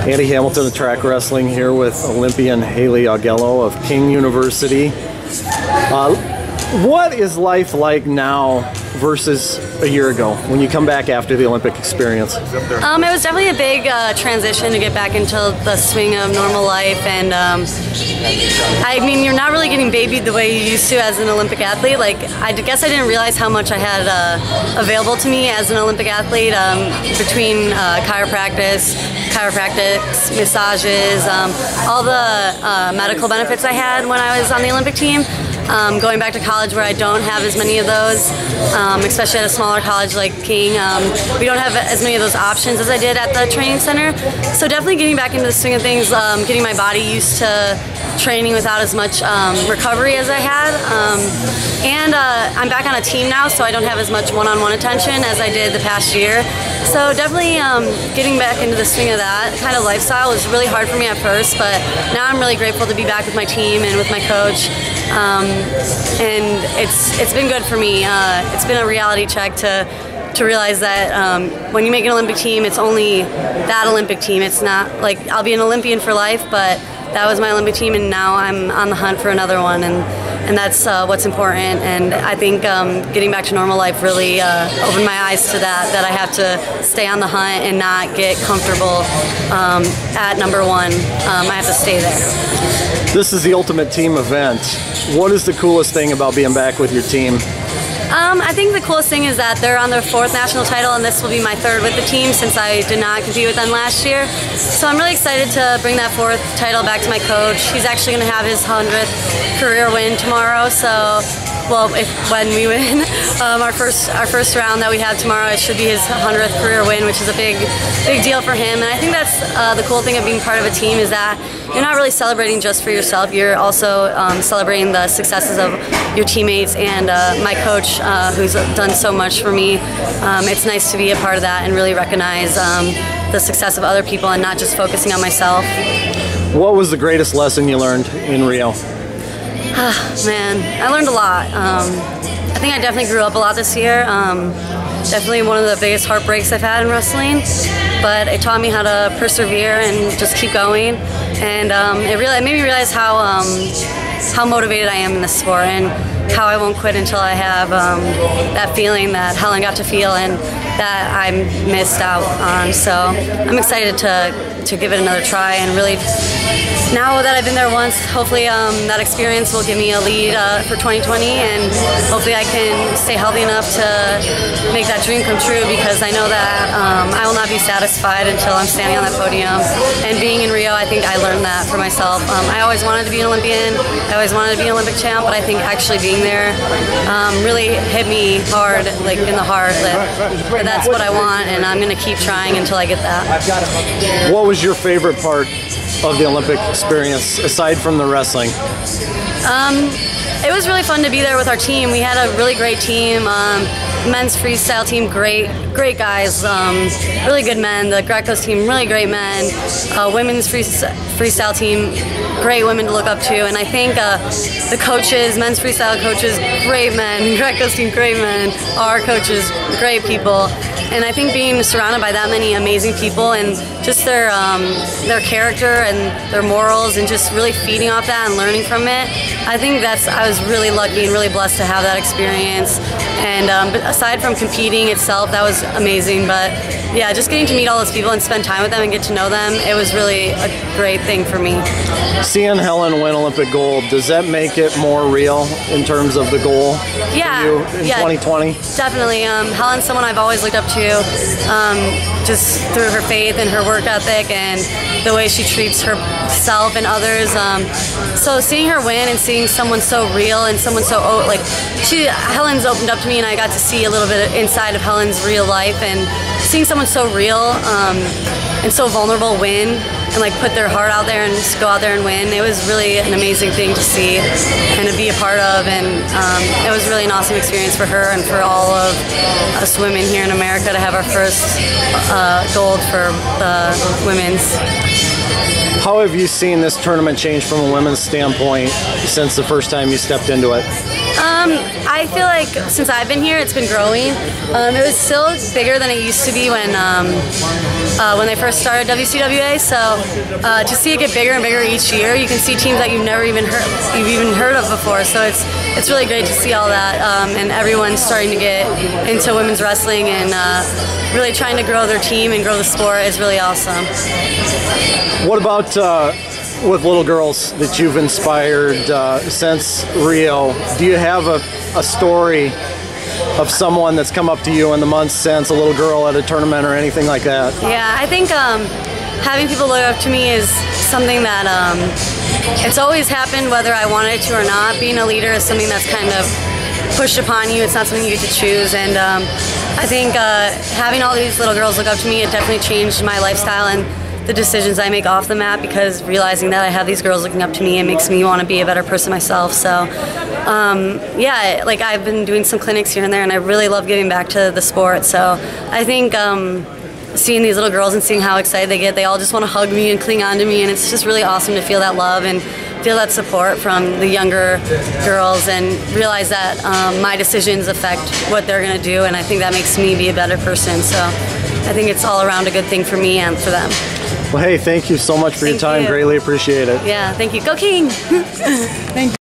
Andy Hamilton of Track Wrestling here with Olympian Haley Augello of King University. What is life like now versus a year ago when you come back after the Olympic experience? It was definitely a big transition to get back into the swing of normal life, and I mean, you're not really getting babied the way you used to as an Olympic athlete. Like, I guess I didn't realize how much I had available to me as an Olympic athlete, between chiropractic, massages, all the medical benefits I had when I was on the Olympic team. Going back to college where I don't have as many of those, especially at a smaller college like King, we don't have as many of those options as I did at the training center. So definitely getting back into the swing of things, getting my body used to training without as much recovery as I had. And I'm back on a team now, so I don't have as much one-on-one attention as I did the past year. So definitely getting back into the swing of that kind of lifestyle was really hard for me at first, but now I'm really grateful to be back with my team and with my coach. And it's been good for me. It's been a reality check to realize that when you make an Olympic team, it's only that Olympic team. It's not like I'll be an Olympian for life, but that was my Olympic team, and now I'm on the hunt for another one, and that's what's important. And I think getting back to normal life really opened my eyes to that I have to stay on the hunt and not get comfortable at number one. I have to stay there. This is the ultimate team event. What is the coolest thing about being back with your team? I think the coolest thing is that they're on their 4th national title, and this will be my 3rd with the team since I did not compete with them last year. So I'm really excited to bring that 4th title back to my coach. He's actually going to have his 100th career win tomorrow. So, well, when we win our first round that we have tomorrow, it should be his 100th career win, which is a big deal for him. And I think that's the cool thing of being part of a team, is that you're not really celebrating just for yourself. You're also celebrating the successes of your teammates and my coach, who's done so much for me. It's nice to be a part of that and really recognize the success of other people and not just focusing on myself. What was the greatest lesson you learned in Rio? Man, I learned a lot. I think I definitely grew up a lot this year. Definitely one of the biggest heartbreaks I've had in wrestling, but it taught me how to persevere and just keep going. And it made me realize how motivated I am in this sport, and how I won't quit until I have that feeling that Helen got to feel and that I missed out on. So I'm excited to give it another try, and really, now that I've been there once, hopefully that experience will give me a lead for 2020, and hopefully I can stay healthy enough to make that dream come true, because I know that I will not be satisfied until I'm standing on that podium. And being in Rio, I think I learned that for myself. I always wanted to be an Olympian, I always wanted to be an Olympic champ, but I think actually being there really hit me hard, like in the heart, that that's what I want, and I'm going to keep trying until I get that. What was your favorite part of the Olympic experience, aside from the wrestling? It was really fun to be there with our team. We had a really great team. Men's freestyle team, great guys, really good men. The Greco's team, really great men. Women's freestyle team, great women to look up to. And I think the coaches, men's freestyle coaches, great men. Greco's team, great men. Our coaches, great people. And I think being surrounded by that many amazing people, and just their character and their morals, and just really feeding off that and learning from it, I think I was really lucky and really blessed to have that experience. And but aside from competing itself, that was amazing. But yeah, just getting to meet all those people and spend time with them and get to know them, it was really a great thing for me. Seeing Helen win Olympic gold, does that make it more real in terms of the goal for you in 2020? Definitely. Helen's someone I've always looked up to, just through her faith and her work ethic and the way she treats herself and others. So seeing her win and seeing someone so real and someone so Helen's opened up to me, and I got to see a little bit inside of Helen's real life, and seeing someone so real and so vulnerable win and like put their heart out there and just go out there and win, it was really an amazing thing to see and to be a part of. And it was really an awesome experience for her and for all of us women here in America to have our first gold for the women's. How have you seen this tournament change from a women's standpoint since the first time you stepped into it? I feel like since I've been here, it's been growing. It was still bigger than it used to be when they first started WCWA. So to see it get bigger and bigger each year, you can see teams that you've never even heard of before. So it's really great to see all that, and everyone's starting to get into women's wrestling and really trying to grow their team and grow the sport is really awesome. What about with little girls that you've inspired since Rio? Do you have a story of someone that's come up to you in the months since, a little girl at a tournament or anything like that? Yeah, I think having people look up to me is something that it's always happened whether I wanted to or not. Being a leader is something that's kind of pushed upon you. It's not something you get to choose, and I think having all these little girls look up to me, it definitely changed my lifestyle and the decisions I make off the mat, because realizing that I have these girls looking up to me, it makes me want to be a better person myself. So yeah, like I've been doing some clinics here and there, and I really love giving back to the sport. So I think seeing these little girls and seeing how excited they get, they all just want to hug me and cling on to me, and it's just really awesome to feel that love and feel that support from the younger girls, and realize that my decisions affect what they're going to do, and I think that makes me be a better person. So I think it's all around a good thing for me and for them. Well, hey, thank you so much for your time. Greatly appreciate it. Yeah, thank you. Go King! Thank you.